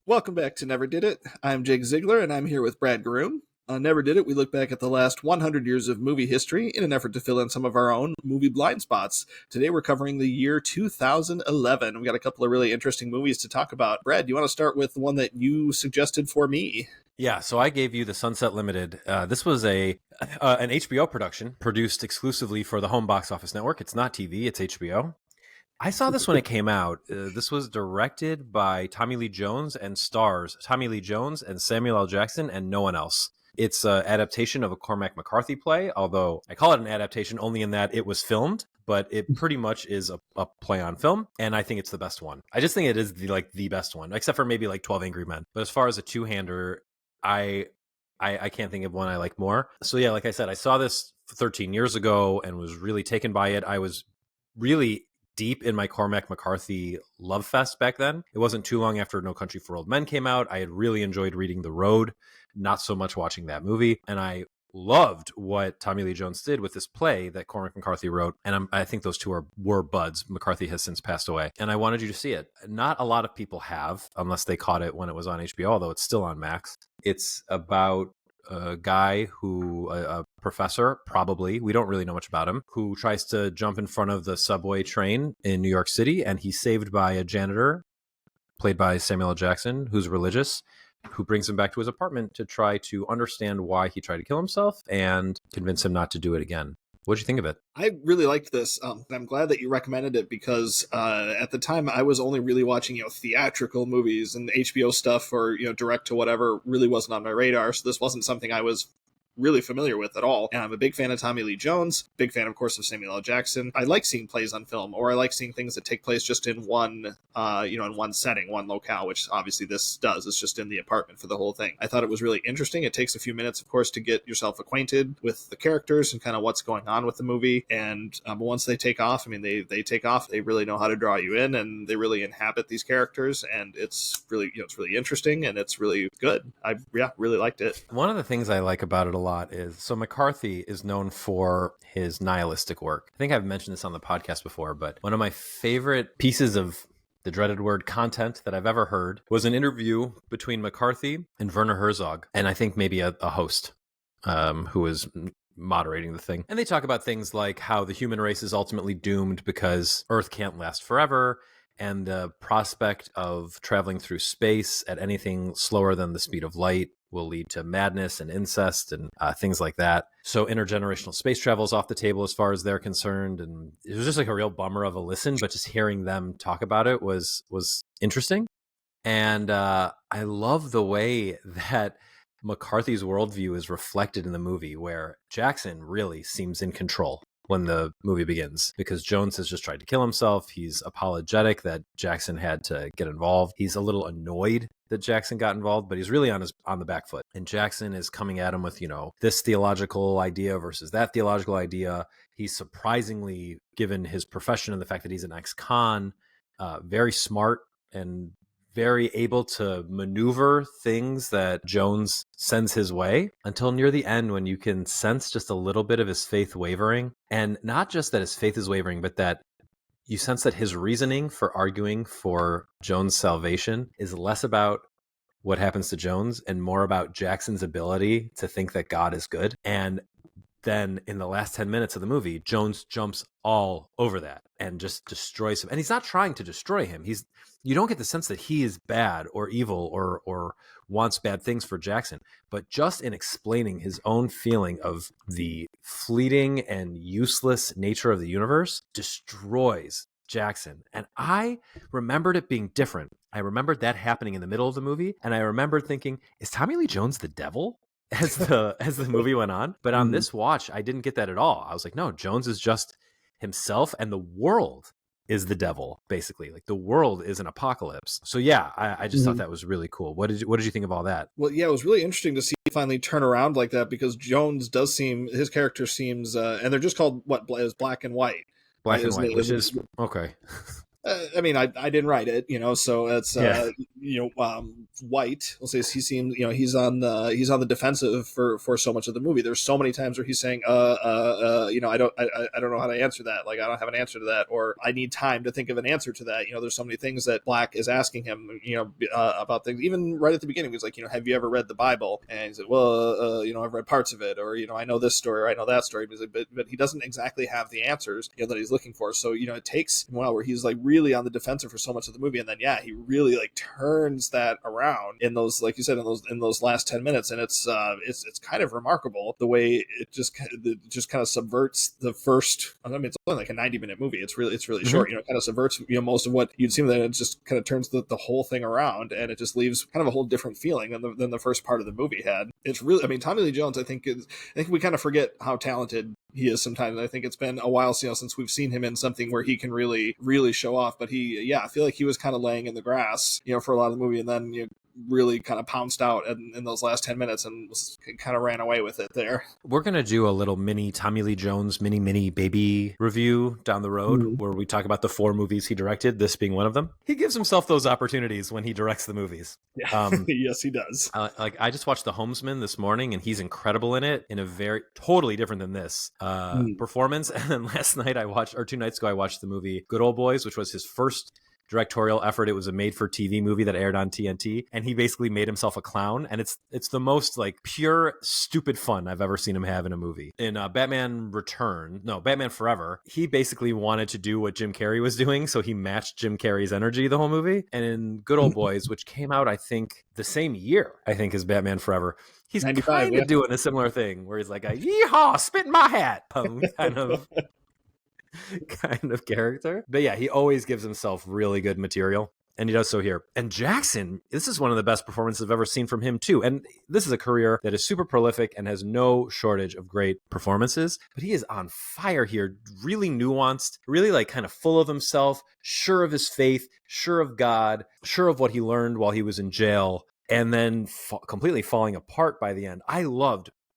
Welcome back to Never Did It. I'm Jake Ziegler, and I'm here with Brad Garoon. On Never Did It, we look back at the last 100 years of movie history in an effort to fill in some of our own movie blind spots. Today, we're covering the year 2011. We got a couple of really interesting movies to talk about. Brad, do you want to start with the one that you suggested for me? Yeah, so I gave you the Sunset Limited. This was an HBO production produced exclusively for the home box office network. It's not TV, it's HBO. I saw this when it came out. This was directed by Tommy Lee Jones and stars Tommy Lee Jones and Samuel L. Jackson and no one else. It's an adaptation of a Cormac McCarthy play, although I call it an adaptation only in that it was filmed, but it pretty much is a play on film, and I think it's the best one. I just think it is the best one, except for maybe like 12 Angry Men. But as far as a two-hander, I can't think of one I like more. So yeah, like I said, I saw this 13 years ago and was really taken by it. I was really deep in my Cormac McCarthy love fest back then. It wasn't too long after No Country for Old Men came out. I had really enjoyed reading The Road, not so much watching that movie. And I loved what Tommy Lee Jones did with this play that Cormac McCarthy wrote. And I think those two were buds. McCarthy has since passed away. And I wanted you to see it. Not a lot of people have, unless they caught it when it was on HBO, although it's still on Max. It's about a guy a professor, probably, we don't really know much about him, who tries to jump in front of the subway train in New York City, and he's saved by a janitor, played by Samuel L. Jackson, who's religious, who brings him back to his apartment to try to understand why he tried to kill himself and convince him not to do it again. What'd you think of it? I really liked this. I'm glad that you recommended it because at the time I was only really watching, theatrical movies, and HBO stuff or, direct to whatever really wasn't on my radar. So this wasn't something I was really familiar with at all. And I'm a big fan of Tommy Lee Jones, big fan, of course, of Samuel L. Jackson. I like seeing plays on film, or I like seeing things that take place just in one, in one setting, one locale, which obviously this does. It's just in the apartment for the whole thing. I thought it was really interesting. It takes a few minutes, of course, to get yourself acquainted with the characters and kind of what's going on with the movie. And once they take off, they take off. They really know how to draw you in, and they really inhabit these characters. And it's really, it's really interesting, and it's really good. I really liked it. One of the things I like about it a lot is, so McCarthy is known for his nihilistic work. I think I've mentioned this on the podcast before, but one of my favorite pieces of the dreaded word content that I've ever heard was an interview between McCarthy and Werner Herzog, and I think maybe a host who was moderating the thing. And they talk about things like how the human race is ultimately doomed because Earth can't last forever, and the prospect of traveling through space at anything slower than the speed of light will lead to madness and incest and things like that. So intergenerational space travel is off the table as far as they're concerned. And it was just like a real bummer of a listen, but just hearing them talk about it was interesting. And I love the way that McCarthy's worldview is reflected in the movie, where Jackson really seems in control when the movie begins, because Jones has just tried to kill himself. He's apologetic that Jackson had to get involved. He's a little annoyed that Jackson got involved, but he's really on the back foot. And Jackson is coming at him with, this theological idea versus that theological idea. He's surprisingly, given his profession and the fact that he's an ex-con, very smart and very able to maneuver things that Jones sends his way, until near the end, when you can sense just a little bit of his faith wavering. And not just that his faith is wavering, but that you sense that his reasoning for arguing for Jones' salvation is less about what happens to Jones and more about Jackson's ability to think that God is good. And then in the last 10 minutes of the movie, Jones jumps all over that and just destroys him. And he's not trying to destroy him. You don't get the sense that he is bad or evil or wants bad things for Jackson, but just in explaining his own feeling of the fleeting and useless nature of the universe, destroys Jackson. And I remembered it being different. I remembered that happening in the middle of the movie, and I remembered thinking, is Tommy Lee Jones the devil? As the movie went on. But on this watch, I didn't get that at all. I was like, no, Jones is just himself, and the world is the devil, basically. Like, the world is an apocalypse. So yeah, I just thought that was really cool. What did you think of all that? Well, yeah, it was really interesting to see finally turn around like that, because Jones his character seems, and they're just called, as Black and White. Black and White, which is, okay. I mean, I didn't write it, so it's Yeah. White. We'll say he seems, he's on the defensive for so much of the movie. There's so many times where he's saying, I don't know how to answer that. Like, I don't have an answer to that, or I need time to think of an answer to that. There's so many things that Black is asking him, about things. Even right at the beginning, he's like, have you ever read the Bible? And he's like, well, I've read parts of it, or I know this story, or I know that story. But he doesn't exactly have the answers that he's looking for. So it takes a while where he's like really on the defensive for so much of the movie, and then he really like turns that around in those, like you said, in those last 10 minutes, and it's kind of remarkable the way it just kind of subverts the first. I mean, it's only like a 90-minute movie. It's really short. It kind of subverts most of what you'd seen. Then it just kind of turns the whole thing around, and it just leaves kind of a whole different feeling than the first part of the movie had. It's really, I mean, Tommy Lee Jones, I think we kind of forget how talented he is sometimes. I think it's been a while since we've seen him in something where he can really show off. But I feel like he was kind of laying in the grass, for a lot of the movie, and then really kind of pounced out in those last 10 minutes and kind of ran away with it there. We're going to do a little mini Tommy Lee Jones mini baby review down the road where we talk about the 4 movies he directed, this being one of them. He gives himself those opportunities when he directs the movies. Yeah. Yes, he does. I just watched The Homesman this morning, and he's incredible in it, in a very totally different than this performance. And then 2 nights ago, I watched the movie Good Old Boys, which was his first directorial effort. It was a made-for-TV movie that aired on TNT, and he basically made himself a clown, and it's the most like pure stupid fun I've ever seen him have in a movie. In Batman Forever, he basically wanted to do what Jim Carrey was doing, so he matched Jim Carrey's energy the whole movie. And in Good Old Boys, which came out I think the same year as Batman Forever, he's kind of doing a similar thing where he's like a yeehaw, spit in my hat kind of character. But he always gives himself really good material, and he does so here. And Jackson, this is one of the best performances I've ever seen from him too. And this is a career that is super prolific and has no shortage of great performances, but he is on fire here. Really nuanced, really like kind of full of himself, sure of his faith, sure of God, sure of what he learned while he was in jail, and then completely falling apart by the end.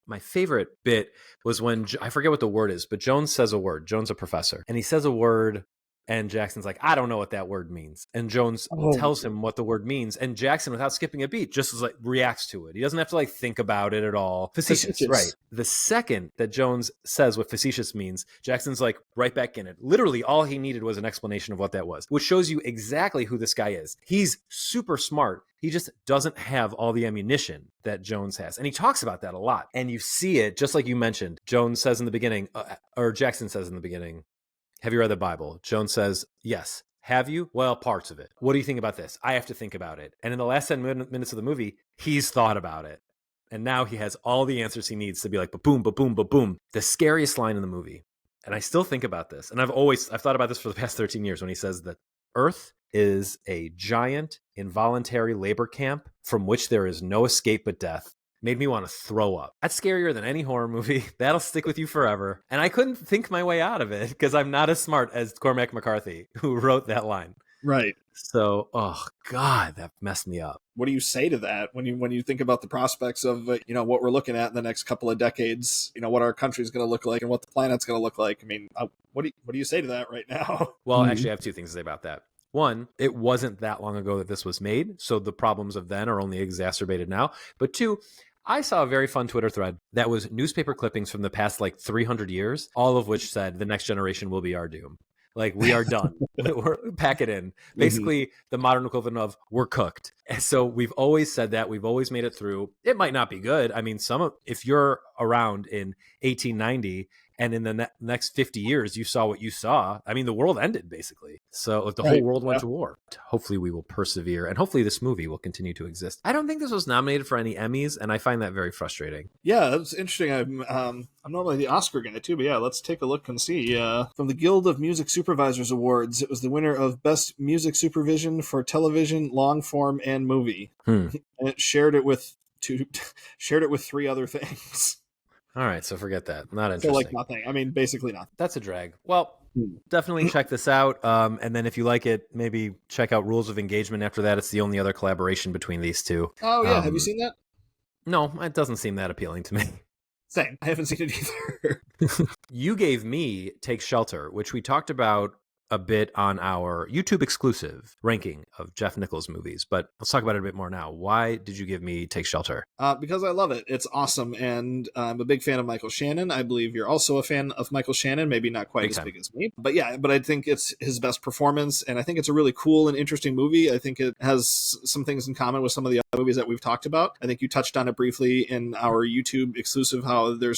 My favorite bit was when, I forget what the word is, but Jones says a word. Jones, a professor, and he says a word, and Jackson's like, I don't know what that word means. And Jones tells him what the word means, and Jackson, without skipping a beat, just like reacts to it. He doesn't have to like think about it at all. Facetious, right? The second that Jones says what facetious means, Jackson's like right back in it. Literally, all he needed was an explanation of what that was, which shows you exactly who this guy is. He's super smart. He just doesn't have all the ammunition that Jones has. And he talks about that a lot. And you see it, just like you mentioned. Jones says in the beginning, or Jackson says in the beginning, have you read the Bible? Jones says, yes. Have you? Well, parts of it. What do you think about this? I have to think about it. And in the last 10 minutes of the movie, he's thought about it. And now he has all the answers he needs to be like, ba-boom, ba-boom, ba-boom. The scariest line in the movie. And I still think about this. And I've thought about this for the past 13 years when he says that Earth is a giant involuntary labor camp from which there is no escape but death. Made me want to throw up. That's scarier than any horror movie. That'll stick with you forever. And I couldn't think my way out of it because I'm not as smart as Cormac McCarthy, who wrote that line. Right. So, oh God, that messed me up. What do you say to that when you think about the prospects of what we're looking at in the next couple of decades? What our country's going to look like and what the planet's going to look like. I mean, what do you say to that right now? Well, actually, I have 2 things to say about that. One, it wasn't that long ago that this was made, so the problems of then are only exacerbated now. But 2, I saw a very fun Twitter thread that was newspaper clippings from the past 300 years, all of which said the next generation will be our doom. Like, we are done. Pack it in. Basically, the modern equivalent of we're cooked. And so we've always said that. We've always made it through. It might not be good. I mean, if you're around in 1890 and in the next 50 years, you saw what you saw. I mean, the world ended, basically. So the whole world went to war. Hopefully we will persevere, and hopefully this movie will continue to exist. I don't think this was nominated for any Emmys, and I find that very frustrating. Yeah, that's interesting. I'm normally the Oscar guy, too, but let's take a look and see. From the Guild of Music Supervisors Awards, it was the winner of Best Music Supervision for Television, Long Form, and Movie. And it shared it with 3 other things. All right, so forget that. Not interesting. So nothing. I mean, basically nothing. That's a drag. Well, definitely check this out. And then if you like it, maybe check out Rules of Engagement after that. It's the only other collaboration between these 2. Oh, yeah. Have you seen that? No, it doesn't seem that appealing to me. Same. I haven't seen it either. You gave me Take Shelter, which we talked about a bit on our YouTube exclusive ranking of Jeff Nichols movies, but let's talk about it a bit more now. Why did you give me Take Shelter? Because I love it. It's awesome, and I'm a big fan of Michael Shannon. I believe you're also a fan of Michael Shannon, maybe not quite as big as me. But yeah, but I think it's his best performance, and I think it's a really cool and interesting movie. I think it has some things in common with some of the other movies that we've talked about. I think you touched on it briefly in our YouTube exclusive, how there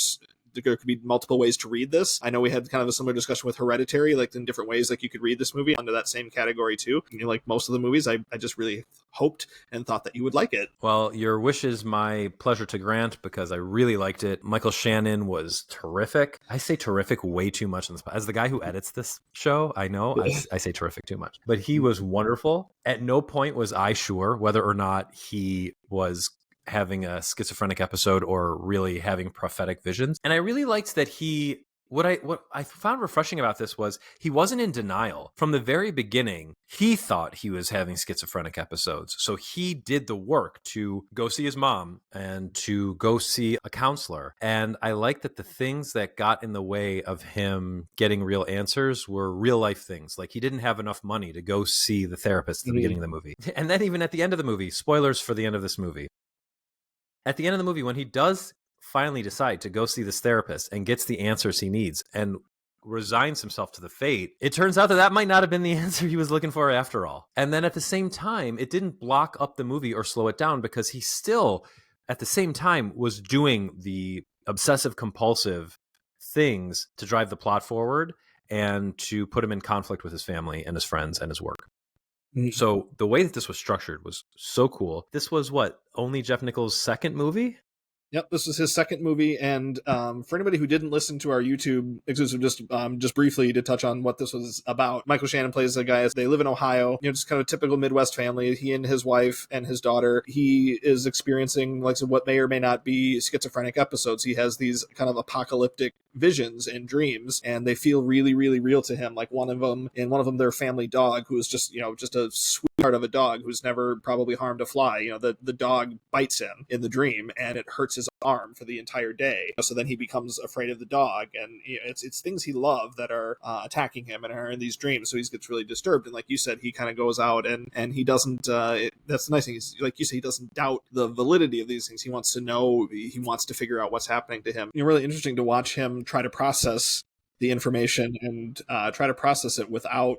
could be multiple ways to read this. I know we had kind of a similar discussion with Hereditary, like in different ways, like you could read this movie under that same category too. You know, like most of the movies, I just really hoped and thought that you would like it. Well, your wish is my pleasure to grant because I really liked it. Michael Shannon was terrific. I say terrific way too much in this. As the guy who edits this show, I know I say terrific too much, but he was wonderful. At no point was I sure whether or not he was having a schizophrenic episode or really having prophetic visions. And I really liked that what I found refreshing about this was he wasn't in denial. From the very beginning, he thought he was having schizophrenic episodes. So he did the work to go see his mom and to go see a counselor. And I like that the things that got in the way of him getting real answers were real life things. Like he didn't have enough money to go see the therapist at the beginning of the movie. And then even at the end of the movie, spoilers for the end of this movie. At the end of the movie, when he does finally decide to go see this therapist and gets the answers he needs and resigns himself to the fate, it turns out that might not have been the answer he was looking for after all. And then at the same time, it didn't block up the movie or slow it down because he still, at the same time, was doing the obsessive compulsive things to drive the plot forward and to put him in conflict with his family and his friends and his work. So the way that this was structured was so cool. This was only Jeff Nichols' second movie? Yep, this was his second movie, and for anybody who didn't listen to our YouTube exclusive, just briefly to touch on what this was about, Michael Shannon plays a guy. They live in Ohio, just kind of typical Midwest family. He and his wife and his daughter. He is experiencing what may or may not be schizophrenic episodes. He has these kind of apocalyptic visions and dreams, and they feel really, really real to him. Like one of them, their family dog, who is just a sweetheart of a dog who's never probably harmed a fly. The dog bites him in the dream, and it hurts his arm for the entire day. So then he becomes afraid of the dog, and it's things he loved that are attacking him and are in these dreams. So he gets really disturbed. And like you said, he kind of goes out and he doesn't. That's the nice thing. Like you say, he doesn't doubt the validity of these things. He wants to know. He wants to figure out what's happening to him. Really interesting to watch him try to process the information and try to process it without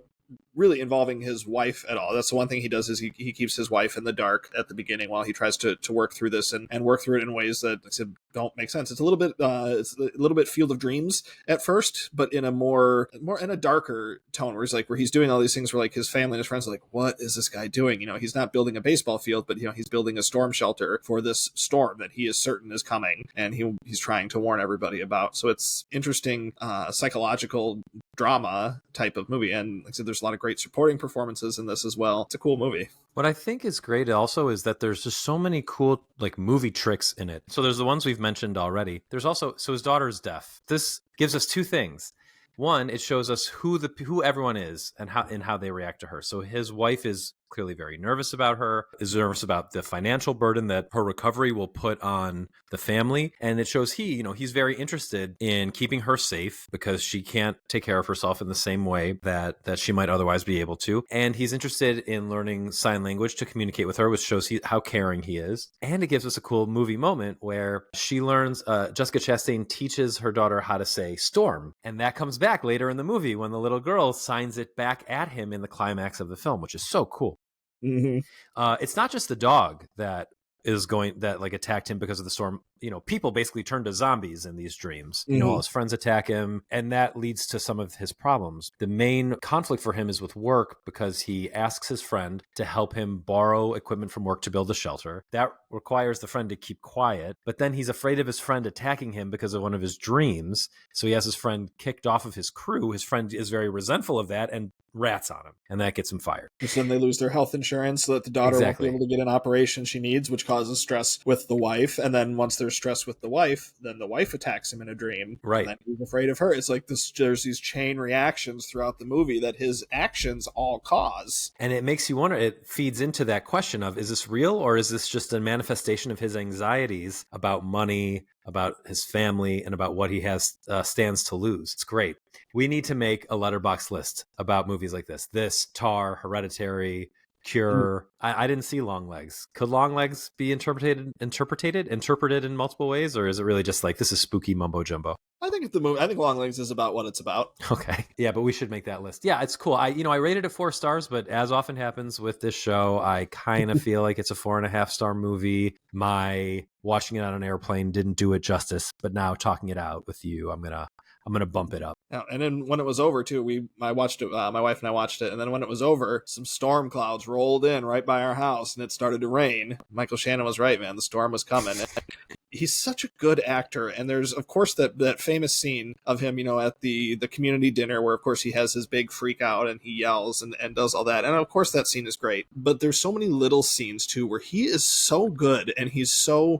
really involving his wife at all. That's the one thing he does is he keeps his wife in the dark at the beginning while he tries to work through this and work through it in ways that, like I said, don't make sense. It's a little bit Field of Dreams at first, but in a more in a darker tone where he's doing all these things where like his family and his friends are like, what is this guy doing? He's not building a baseball field, but he's building a storm shelter for this storm that he is certain is coming, and he's trying to warn everybody about. So it's interesting psychological drama type of movie, and like I said, there's a lot of great supporting performances in this as well. It's a cool movie. What I think is great also is that there's just so many cool movie tricks in it. So there's the ones we've mentioned already. There's also, so his daughter is deaf. This gives us two things. One, it shows us who everyone is and how they react to her. So his wife is clearly very nervous about her, is nervous about the financial burden that her recovery will put on the family. And it shows he's very interested in keeping her safe because she can't take care of herself in the same way that she might otherwise be able to. And he's interested in learning sign language to communicate with her, which shows how caring he is. And it gives us a cool movie moment where she learns, Jessica Chastain teaches her daughter how to say storm. And that comes back later in the movie when the little girl signs it back at him in the climax of the film, which is so cool. Mm-hmm. It's not just the dog that attacked him because of the storm. People basically turn to zombies in these dreams. All his friends attack him, and that leads to some of his problems. The main conflict for him is with work because he asks his friend to help him borrow equipment from work to build a shelter. That requires the friend to keep quiet, but then he's afraid of his friend attacking him because of one of his dreams. So he has his friend kicked off of his crew. His friend is very resentful of that and rats on him, and that gets him fired. So then they lose their health insurance so that the daughter won't be able to get an operation she needs, which causes stress with the wife. And then once there's stress with the wife, then the wife attacks him in a dream. Right. And then he's afraid of her. It's like there's these chain reactions throughout the movie that his actions all cause. And it makes you wonder, it feeds into that question of, is this real or is this just a manifestation of his anxieties about money, about his family, and about what he has stands to lose. It's great. We need to make a letterbox list about movies like this. This, Tar, Hereditary, Cure. I didn't see Longlegs. Could Longlegs be interpreted in multiple ways, or is it really just like this is spooky mumbo jumbo? I think I think Longlegs is about what it's about. Okay. Yeah, but we should make that list. Yeah, it's cool. I rated it 4 stars, but as often happens with this show, I kind of feel like it's a 4.5-star movie. My watching it on an airplane didn't do it justice, but now talking it out with you, I'm gonna bump it up. And then when it was over too, I watched it. My wife and I watched it, and then when it was over, some storm clouds rolled in right by our house, and it started to rain. Michael Shannon was right, man. The storm was coming. He's such a good actor, and there's of course that famous scene of him, at the community dinner where of course he has his big freak out and he yells and does all that, and of course that scene is great. But there's so many little scenes too where he is so good, and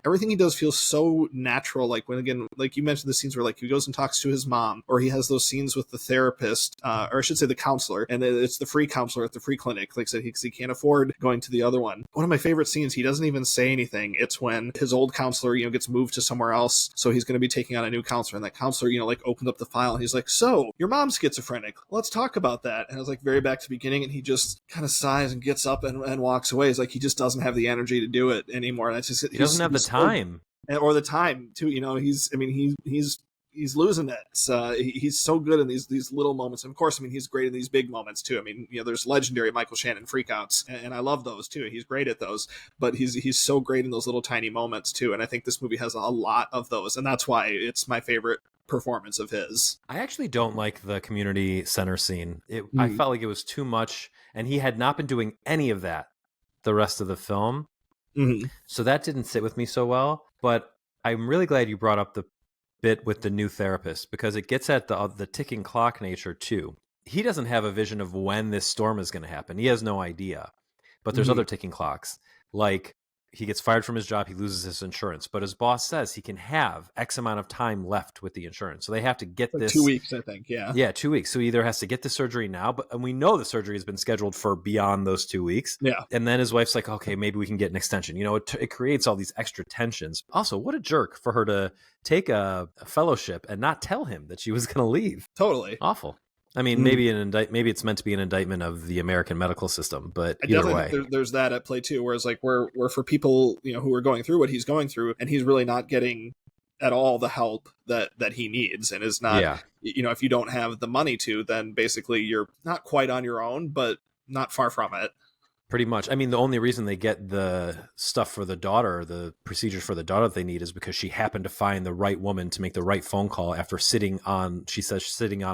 everything he does feels so natural. Like when, again, like you mentioned, the scenes where like he goes and talks to his mom, or he has those scenes with the therapist, or I should say the counselor, and it's the free counselor at the free clinic. Like I said, he can't afford going to the other one. One of my favorite scenes, he doesn't even say anything. It's when his old counselor, gets moved to somewhere else, so he's going to be taking on a new counselor, and that counselor, like opens up the file and he's like, "So your mom's schizophrenic, let's talk about that." And I was like, very back to the beginning, and he just kind of sighs and gets up and walks away. It's like he just doesn't have the energy to do it anymore, and it's just he doesn't have the time or the time too. He's losing it. He's so good in these little moments. And of course, he's great in these big moments too. There's legendary Michael Shannon freakouts, and I love those too. He's great at those, but he's so great in those little tiny moments too. And I think this movie has a lot of those, and that's why it's my favorite performance of his. I actually don't like the community center scene. I felt like it was too much, and he had not been doing any of that the rest of the film. Mm-hmm. So that didn't sit with me so well. But I'm really glad you brought up the bit with the new therapist, because it gets at the ticking clock nature too. He doesn't have a vision of when this storm is going to happen. He has no idea. But there's other ticking clocks. Like, he gets fired from his job, he loses his insurance, but his boss says he can have X amount of time left with the insurance. So they have to get like this 2 weeks, I think. Yeah, 2 weeks. So he either has to get the surgery now, and we know the surgery has been scheduled for beyond those 2 weeks. Yeah. And then his wife's like, okay, maybe we can get an extension. It creates all these extra tensions. Also, what a jerk for her to take a fellowship and not tell him that she was going to leave. Totally awful. Maybe it's meant to be an indictment of the American medical system, but either way, there's that at play too. Whereas like we're for people who are going through what he's going through, and he's really not getting at all the help that he needs, and is not. Yeah. If you don't have the money to, then basically you're not quite on your own, but not far from it. Pretty much. The only reason they get the stuff for the daughter, the procedures for the daughter that they need, is because she happened to find the right woman to make the right phone call after sitting on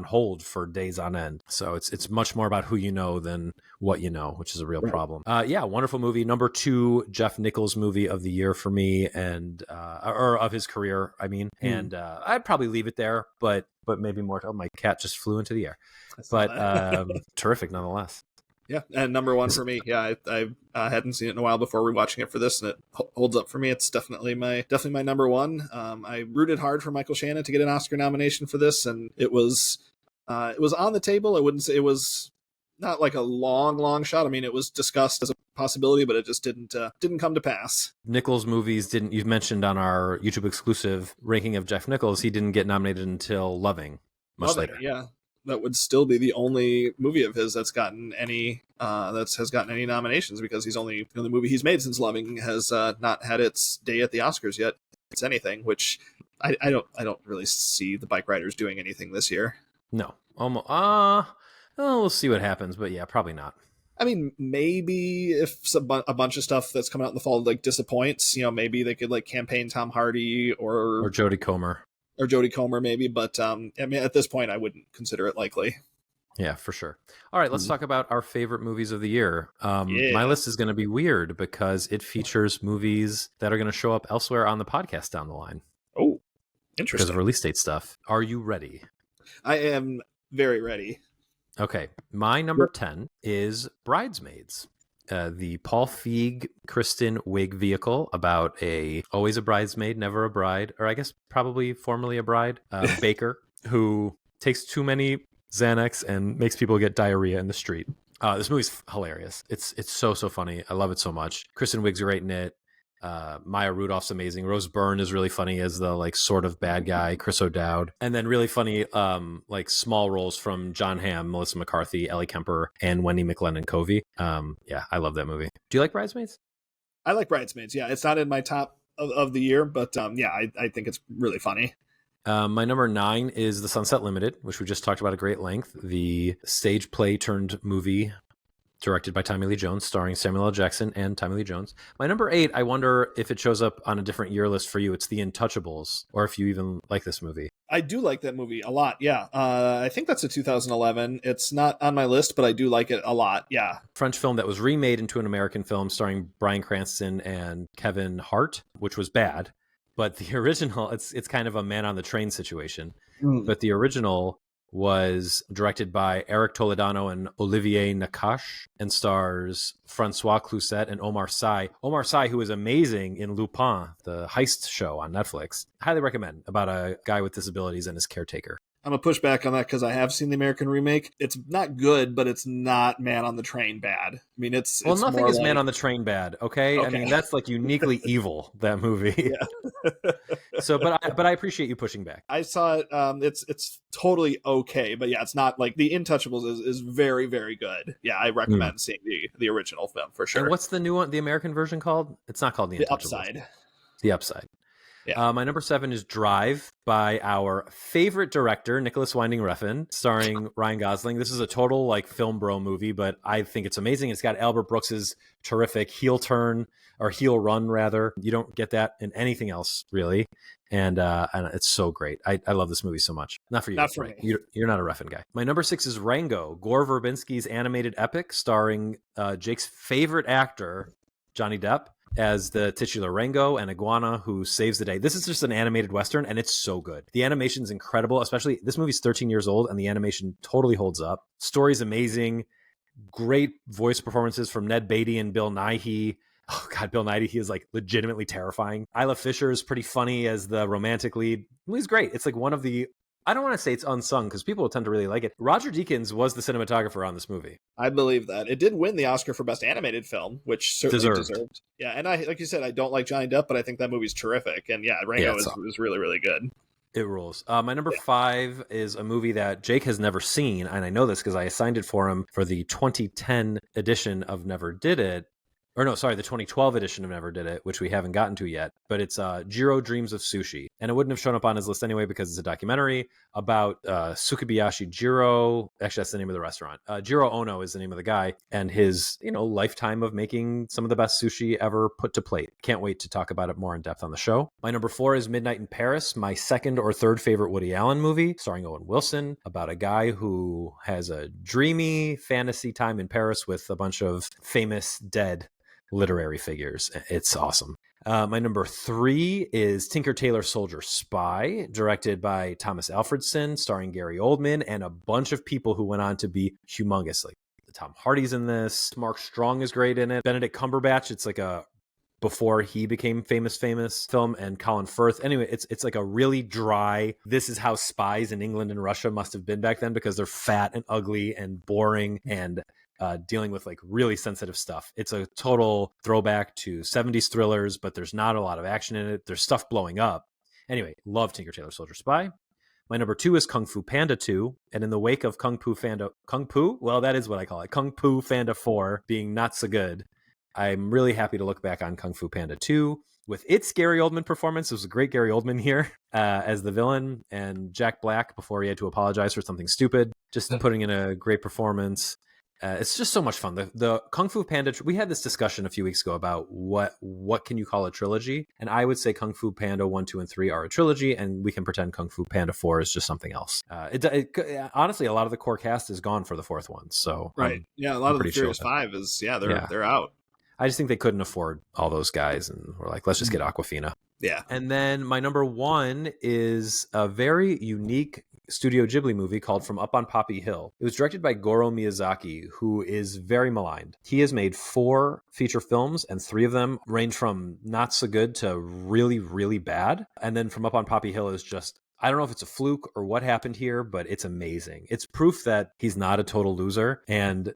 hold for days on end. So it's much more about who you know than what you know, which is a real problem. Wonderful movie. Number 2 Jeff Nichols movie of the year for me, and or of his career, and I'd probably leave it there, but maybe more. Oh, my cat just flew into the air. But terrific nonetheless. Yeah, and number 1 for me. Yeah, I hadn't seen it in a while before rewatching it for this, and it holds up for me. It's definitely my number 1. I rooted hard for Michael Shannon to get an Oscar nomination for this, and it was on the table. I wouldn't say it was not like a long shot. It was discussed as a possibility, but it just didn't come to pass. Nichols movies you mentioned on our YouTube exclusive ranking of Jeff Nichols, he didn't get nominated until Loving later. Yeah. That would still be the only movie of his that's gotten any has gotten any nominations, because the only movie he's made since Loving has not had its day at the Oscars yet. It's anything, which I don't really see the Bike Riders doing anything this year. No, almost. We'll see what happens, but yeah, probably not. Maybe if a bunch of stuff that's coming out in the fall like disappoints, maybe they could like campaign Tom Hardy or Jodie Comer. Or Jodie Comer, maybe, but at this point, I wouldn't consider it likely. Yeah, for sure. All right, let's talk about our favorite movies of the year. My list is going to be weird because it features movies that are going to show up elsewhere on the podcast down the line. Oh, interesting. Because of release date stuff. Are you ready? I am very ready. Okay, my number 10 is Bridesmaids. The Paul Feig, Kristen Wiig vehicle about always a bridesmaid, never a bride, or I guess probably formerly a bride, baker who takes too many Xanax and makes people get diarrhea in the street. This movie's hilarious. It's so funny. I love it so much. Kristen Wiig's great in it. Maya Rudolph's amazing. Rose Byrne is really funny as the like sort of bad guy. Chris O'Dowd, and then really funny like small roles from John Hamm, Melissa McCarthy, Ellie Kemper, and Wendy McLennan Covey. Yeah, I love that movie. Do you like Bridesmaids? I like Bridesmaids. Yeah, it's not in my top of the year, but yeah, I think it's really funny. My number 9 is The Sunset Limited, which we just talked about at great length. The stage play turned movie directed by Tommy Lee Jones, starring Samuel L. Jackson and Tommy Lee Jones. My number 8, I wonder if it shows up on a different year list for you. It's The Untouchables, or if you even like this movie. I do like that movie a lot, yeah. I think that's a 2011. It's not on my list, but I do like it a lot, yeah. French film that was remade into an American film starring Bryan Cranston and Kevin Hart, which was bad. But the original, it's kind of a man on the train situation. But the original was directed by Eric Toledano and Olivier Nakache and stars Francois Cluzet and Omar Sy. Omar Sy, who is amazing in Lupin, the heist show on Netflix. Highly recommend, about a guy with disabilities and his caretaker. I'm going to push back on that because I have seen the American remake. It's not good, but it's not Man on the Train bad. I mean, it's nothing more is like... Man on the Train bad, okay? I mean, that's like uniquely evil, that movie. Yeah. So, but I appreciate you pushing back. I saw it. It's totally okay, but yeah, it's not like The Intouchables is very, very good. Yeah, I recommend seeing the original film for sure. And what's the new one, the American version called? It's not called The Intouchables. Upside. The Upside. Yeah. My number 7 is Drive by our favorite director, Nicholas Winding Refn, starring Ryan Gosling. This is a total like film bro movie, but I think it's amazing. It's got Albert Brooks's terrific heel run rather. You don't get that in anything else really. And it's so great. I love this movie so much. Not for you. Not for me. You're not a Refn guy. My number 6 is Rango, Gore Verbinski's animated epic starring Jake's favorite actor, Johnny Depp, as the titular Rango, an iguana who saves the day. This is just an animated Western, and it's so good. The animation's incredible, especially this movie's 13 years old, and the animation totally holds up. Story's amazing. Great voice performances from Ned Beatty and Bill Nighy. Oh, God, Bill Nighy, he is like legitimately terrifying. Isla Fisher is pretty funny as the romantic lead. The movie's great. It's like one of the... I don't want to say it's unsung because people tend to really like it. Roger Deakins was the cinematographer on this movie. I believe that. It did win the Oscar for Best Animated Film, which certainly deserved. Yeah, and I, like you said, I don't like Johnny Depp, but I think that movie's terrific. And yeah, Rango is really, really good. It rules. My number 5 is a movie that Jake has never seen, and I know this because I assigned it for him for the 2010 edition of Never Did It. Or no, sorry, the 2012 edition of Never Did It, which we haven't gotten to yet. But it's Jiro Dreams of Sushi. And it wouldn't have shown up on his list anyway because it's a documentary about Tsukubayashi Jiro. Actually, that's the name of the restaurant. Jiro Ono is the name of the guy. And his, lifetime of making some of the best sushi ever put to plate. Can't wait to talk about it more in depth on the show. My number 4 is Midnight in Paris, my second or third favorite Woody Allen movie, starring Owen Wilson, about a guy who has a dreamy fantasy time in Paris with a bunch of famous dead literary figures. It's awesome. My number 3 is Tinker Tailor Soldier Spy, directed by Thomas Alfredson, starring Gary Oldman and a bunch of people who went on to be humongous. Like Tom Hardy's in this. Mark Strong is great in it. Benedict Cumberbatch. It's like a before he became famous film, and Colin Firth. Anyway, it's like a really dry, this is how spies in England and Russia must have been back then because they're fat and ugly and boring and dealing with like really sensitive stuff. It's a total throwback to 70s thrillers, but there's not a lot of action in it. There's stuff blowing up. Anyway, love Tinker Tailor Soldier Spy. My number 2 is Kung Fu Panda 2. And in the wake of Kung Fu, well, that is what I call it. Kung Fu Panda 4 being not so good. I'm really happy to look back on Kung Fu Panda 2 with its Gary Oldman performance. It was a great Gary Oldman here as the villain, and Jack Black before he had to apologize for something stupid, just putting in a great performance. It's just so much fun. The Kung Fu Panda, we had this discussion a few weeks ago about what can you call a trilogy, and I would say Kung Fu Panda 1, 2, and 3 are a trilogy, and we can pretend Kung Fu Panda 4 is just something else. Honestly, a lot of the core cast is gone for the fourth one, so right, a lot of the Furious 5 is they're out. I just think they couldn't afford all those guys, and we're like, let's just get Awkwafina. Yeah. And then my number 1 is a very unique Studio Ghibli movie called From Up on Poppy Hill. It was directed by Goro Miyazaki, who is very maligned. He has made 4 feature films, and 3 of them range from not so good to really, really bad. And then From Up on Poppy Hill is just I don't know if it's a fluke or what happened here, but it's amazing. It's proof that he's not a total loser, and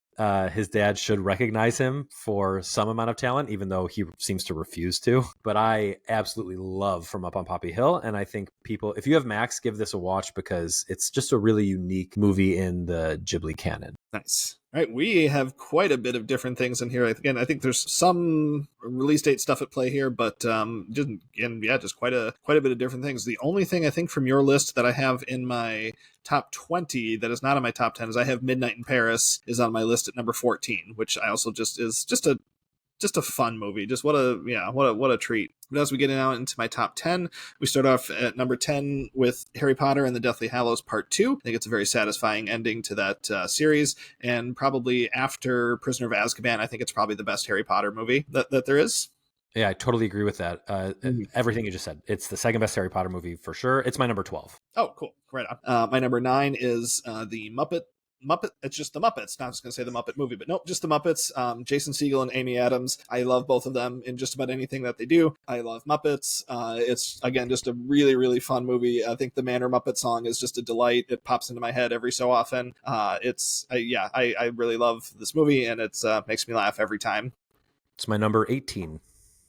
his dad should recognize him for some amount of talent, even though he seems to refuse to. But I absolutely love From Up on Poppy Hill, and I think people, if you have Max, give this a watch because it's just a really unique movie in the Ghibli canon. Nice. All right, we have quite a bit of different things in here. Again, I think there's some release date stuff at play here, but just quite a bit of different things. The only thing I think from your list that I have in my top 20 that is not on my top 10 is I have Midnight in Paris is on my list at number 14, which I also is just a fun movie. Just what a treat. But as we get out into my top 10, we start off at number 10 with Harry Potter and the Deathly Hallows Part 2. I think it's a very satisfying ending to that series. And probably after Prisoner of Azkaban, I think it's probably the best Harry Potter movie that there is. Yeah, I totally agree with that. Everything you just said. It's the second best Harry Potter movie for sure. It's my number 12. Oh, cool. Right on. My number 9 is the Muppet. It's just the Muppets. Not just going to say the Muppet movie, but nope, just the Muppets. Jason Segel and Amy Adams. I love both of them in just about anything that they do. I love Muppets. It's, again, just a really, really fun movie. I think the Manor Muppet song is just a delight. It pops into my head every so often. I really love this movie, and it's makes me laugh every time. It's my number 18.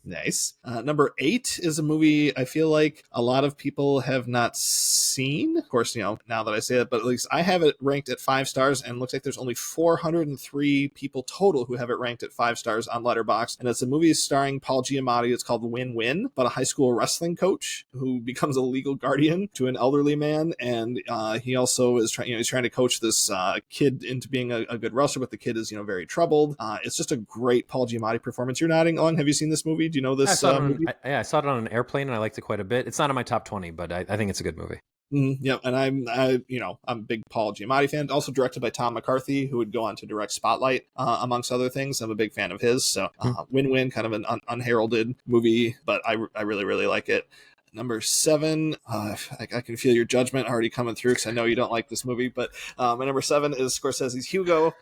Nice. Number 8 is a movie I feel like a lot of people have not seen. Of course, now that I say it, but at least I have it ranked at 5 stars, and it looks like there's only 403 people total who have it ranked at 5 stars on Letterboxd. And it's a movie starring Paul Giamatti. It's called Win-Win, about a high school wrestling coach who becomes a legal guardian to an elderly man, and he also is trying to coach this kid into being a good wrestler, but the kid is very troubled. It's just a great Paul Giamatti performance. You're nodding along. Have you seen this movie? Do you know this movie? I saw it on an airplane, and I liked it quite a bit. It's not in my top 20, but I think it's a good movie. Yeah, and I'm a big Paul Giamatti fan. Also directed by Tom McCarthy, who would go on to direct Spotlight, amongst other things. I'm a big fan of his. So Win-Win, kind of an unheralded movie, but I really, really like it. Number 7, I can feel your judgment already coming through because I know you don't like this movie, but my number 7 is Scorsese's Hugo.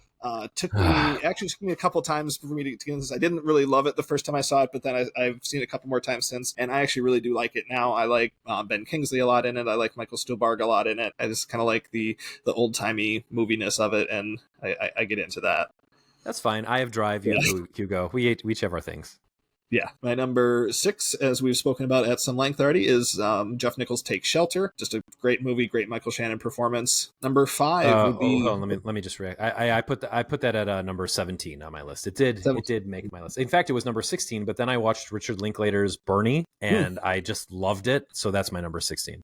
Took me a couple times for me to get into this. I didn't really love it the first time I saw it, but then I've seen it a couple more times since, and I actually really do like it now. I like Ben Kingsley a lot in it. I like Michael Stuhlbarg a lot in it. I just kind of like the old-timey moviness of it, and I get into that. That's fine. I have Drive, you have Hugo. We each have our things. Yeah. My number 6, as we've spoken about at some length already, is Jeff Nichols' Take Shelter. Just a great movie, great Michael Shannon performance. Number 5 would be... Hold on, let me just react. I put that at number 17 on my list. It did make my list. In fact, it was number 16, but then I watched Richard Linklater's Bernie, and I just loved it, so that's my number 16.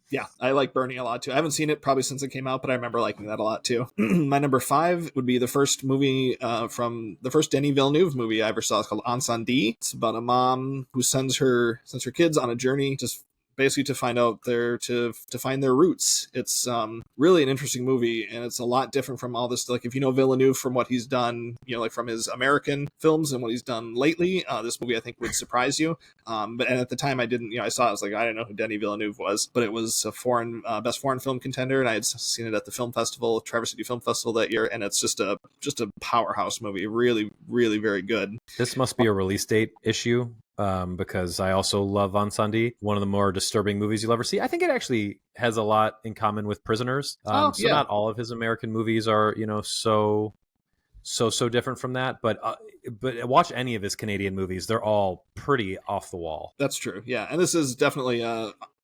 Yeah, I like Bernie a lot too. I haven't seen it probably since it came out, but I remember liking that a lot too. My number 5 would be the first movie from the first Denis Villeneuve movie I ever saw. It's called Incendie. It's about a mom who sends her kids on a journey just basically to find out to find their roots. It's really an interesting movie, and it's a lot different from all this. Like, if you know Villeneuve from what he's done, like from his American films and what he's done lately, this movie I think would surprise you. And at the time I didn't, I saw it, I was like, I didn't know who Denis Villeneuve was, but it was a best foreign film contender, and I had seen it at the film festival, Traverse City Film Festival that year, and it's just a powerhouse movie. Really, really very good. This must be a release date issue. Because I also love Incendie, one of the more disturbing movies you'll ever see. I think it actually has a lot in common with Prisoners. Not all of his American movies are, so different from that. But watch any of his Canadian movies; they're all pretty off the wall. That's true. Yeah, and this is definitely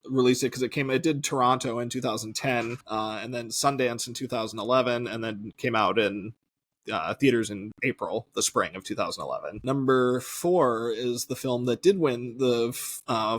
released it because it did Toronto in 2010, and then Sundance in 2011, and then came out in theaters in the spring of 2011. Number 4 is the film that did win the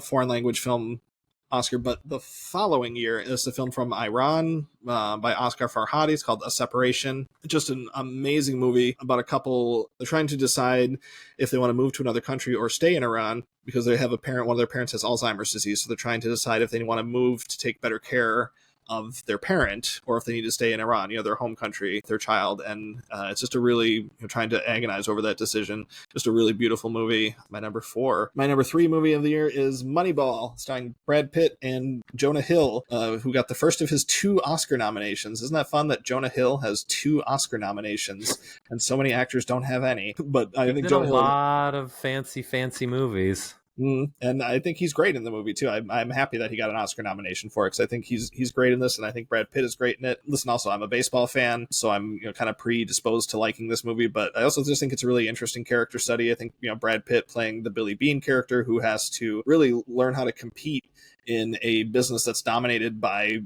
foreign language film Oscar, but the following year is the film from Iran by Oscar Farhadi. It's called A Separation. Just an amazing movie about a couple. They're trying to decide if they want to move to another country or stay in Iran because they have one of their parents has Alzheimer's disease, so they're trying to decide if they want to move to take better care of their parent or if they need to stay in Iran, their home country, their child. And it's just a really trying to agonize over that decision. Just a really beautiful movie. My number 4. My number 3 movie of the year is Moneyball, starring Brad Pitt and Jonah Hill, who got the first of his 2 Oscar nominations. Isn't that fun that Jonah Hill has 2 Oscar nominations and so many actors don't have any? But I think Jonah Hill, a lot of fancy movies. And I think he's great in the movie too. I'm happy that he got an Oscar nomination for it because I think he's great in this, and I think Brad Pitt is great in it. Listen, also I'm a baseball fan, so I'm kind of predisposed to liking this movie, but I also just think it's a really interesting character study. I think Brad Pitt playing the Billy Bean character who has to really learn how to compete in a business that's dominated by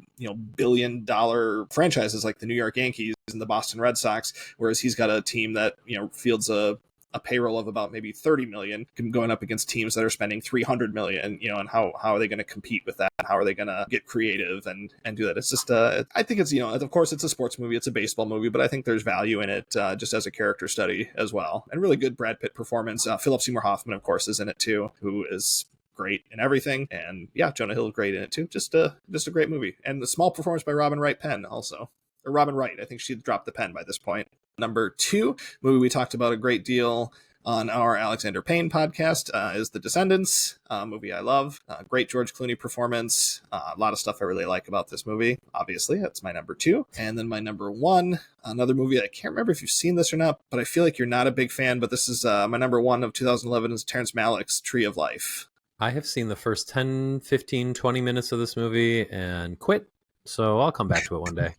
billion-dollar franchises like the New York Yankees and the Boston Red Sox, whereas he's got a team that fields a payroll of about maybe 30 million going up against teams that are spending 300 million, and how are they going to compete with that? How are they going to get creative and do that? It's just, I think it's, of course it's a sports movie, it's a baseball movie, but I think there's value in it just as a character study as well. And really good Brad Pitt performance. Philip Seymour Hoffman, of course, is in it too, who is great in everything. And yeah, Jonah Hill great in it too. Just a great movie. And the small performance by Robin Wright Penn also. Or Robin Wright. I think she dropped the pen by this point. Number 2, movie we talked about a great deal on our Alexander Payne podcast is The Descendants, movie I love. Great George Clooney performance. A lot of stuff I really like about this movie. Obviously, that's my number 2. And then my number 1, another movie I can't remember if you've seen this or not, but I feel like you're not a big fan, but this is my number 1 of 2011 is Terrence Malick's Tree of Life. I have seen the first 10, 15, 20 minutes of this movie and quit, so I'll come back to it one day.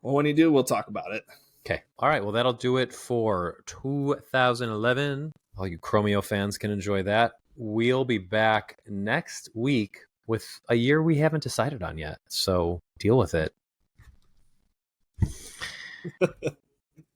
Well, when you do, we'll talk about it. Okay. All right. Well, that'll do it for 2011. All you Chromeo fans can enjoy that. We'll be back next week with a year we haven't decided on yet. So deal with it.